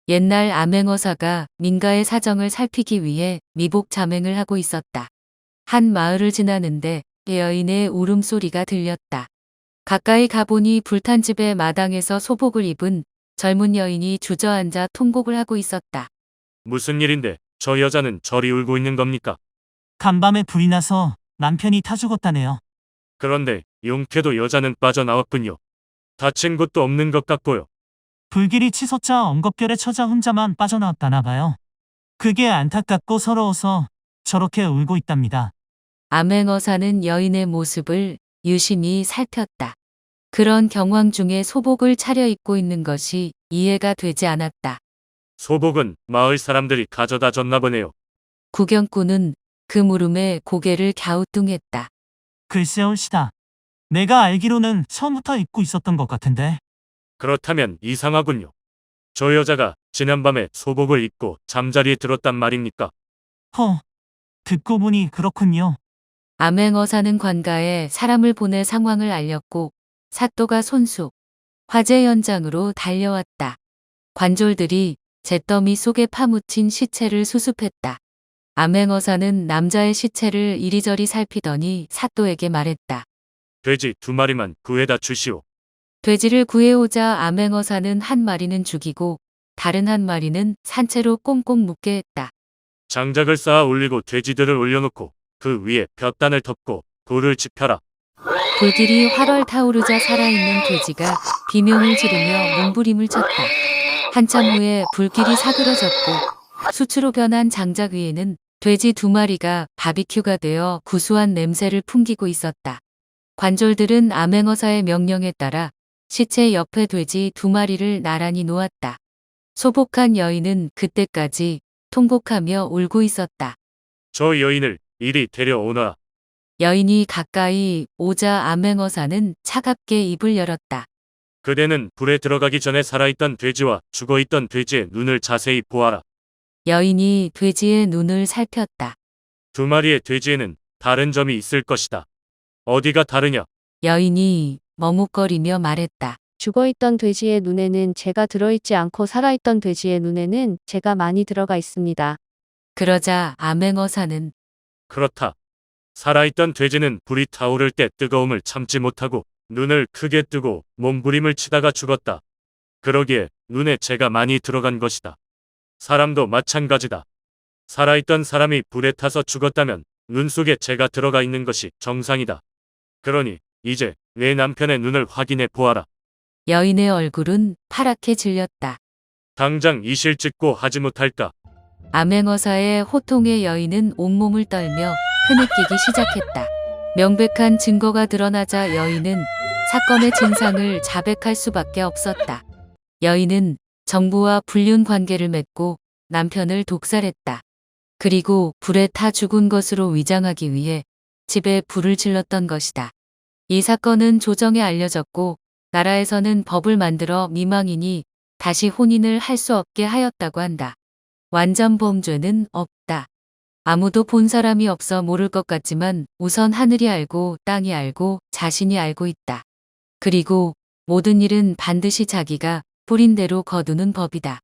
옛날 암행어사가 민가의 사정을 살피기 위해 미복 잠행을 하고 있었다. 한 마을을 지나는데 여인의 울음소리가 들렸다. 가까이 가보니 불탄 집의 마당에서 소복을 입은 젊은 여인이 주저앉아 통곡을 하고 있었다. 무슨 일인데 저 여자는 저리 울고 있는 겁니까? 간밤에 불이 나서 남편이 타 죽었다네요. 그런데 용케도 여자는 빠져나왔군요. 다친 곳도 없는 것 같고요. 불길이 치솟자 엉겁결에 처자 혼자만 빠져나왔다나 봐요. 그게 안타깝고 서러워서 저렇게 울고 있답니다. 암행어사는 여인의 모습을 유심히 살폈다. 그런 경황 중에 소복을 차려입고 있는 것이 이해가 되지 않았다. 소복은 마을 사람들이 가져다 줬나 보네요. 구경꾼은 그 물음에 고개를 갸우뚱했다. 글쎄올시다. 내가 알기로는 처음부터 입고 있었던 것 같은데. 그렇다면 이상하군요. 저 여자가 지난밤에 소복을 입고 잠자리에 들었단 말입니까? 허, 듣고 보니 그렇군요. 암행어사는 관가에 사람을 보내 상황을 알렸고 사또가 손수 화재 현장으로 달려왔다. 관졸들이 잿더미 속에 파묻힌 시체를 수습했다. 암행어사는 남자의 시체를 이리저리 살피더니 사또에게 말했다. 돼지 2마리만 구해다 주시오. 돼지를 구해오자 암행어사는 한 마리는 죽이고 다른 한 마리는 산채로 꽁꽁 묶게 했다. 장작을 쌓아 올리고 돼지들을 올려놓고 그 위에 볕단을 덮고 불을 지펴라. 불길이 활활 타오르자 살아있는 돼지가 비명을 지르며 몸부림을 쳤다. 한참 후에 불길이 사그러졌고 수추로 변한 장작 위에는 돼지 2마리가 바비큐가 되어 구수한 냄새를 풍기고 있었다. 관졸들은 암행어사의 명령에 따라 시체 옆에 돼지 2마리를 나란히 놓았다. 소복한 여인은 그때까지 통곡하며 울고 있었다. 저 여인을 이리 데려오너라. 여인이 가까이 오자 암행어사는 차갑게 입을 열었다. 그대는 불에 들어가기 전에 살아있던 돼지와 죽어있던 돼지의 눈을 자세히 보아라. 여인이 돼지의 눈을 살폈다. 2마리의 돼지에는 다른 점이 있을 것이다. 어디가 다르냐? 여인이 머뭇거리며 말했다. 죽어있던 돼지의 눈에는 재가 들어있지 않고 살아있던 돼지의 눈에는 재가 많이 들어가 있습니다. 그러자 암행어사는 그렇다. 살아있던 돼지는 불이 타오를 때 뜨거움을 참지 못하고 눈을 크게 뜨고 몸부림을 치다가 죽었다. 그러기에 눈에 재가 많이 들어간 것이다. 사람도 마찬가지다. 살아있던 사람이 불에 타서 죽었다면 눈 속에 재가 들어가 있는 것이 정상이다. 그러니 이제 내 남편의 눈을 확인해 보아라. 여인의 얼굴은 파랗게 질렸다. 당장 이실 찍고 하지 못할까? 암행어사의 호통에 여인은 온몸을 떨며 흐느끼기 시작했다. 명백한 증거가 드러나자 여인은 사건의 진상을 자백할 수밖에 없었다. 여인은 정부와 불륜 관계를 맺고 남편을 독살했다. 그리고 불에 타 죽은 것으로 위장하기 위해 집에 불을 질렀던 것이다. 이 사건은 조정에 알려졌고 나라에서는 법을 만들어 미망인이 다시 혼인을 할 수 없게 하였다고 한다. 완전 범죄는 없다. 아무도 본 사람이 없어 모를 것 같지만 우선 하늘이 알고 땅이 알고 자신이 알고 있다. 그리고 모든 일은 반드시 자기가 뿌린 대로 거두는 법이다.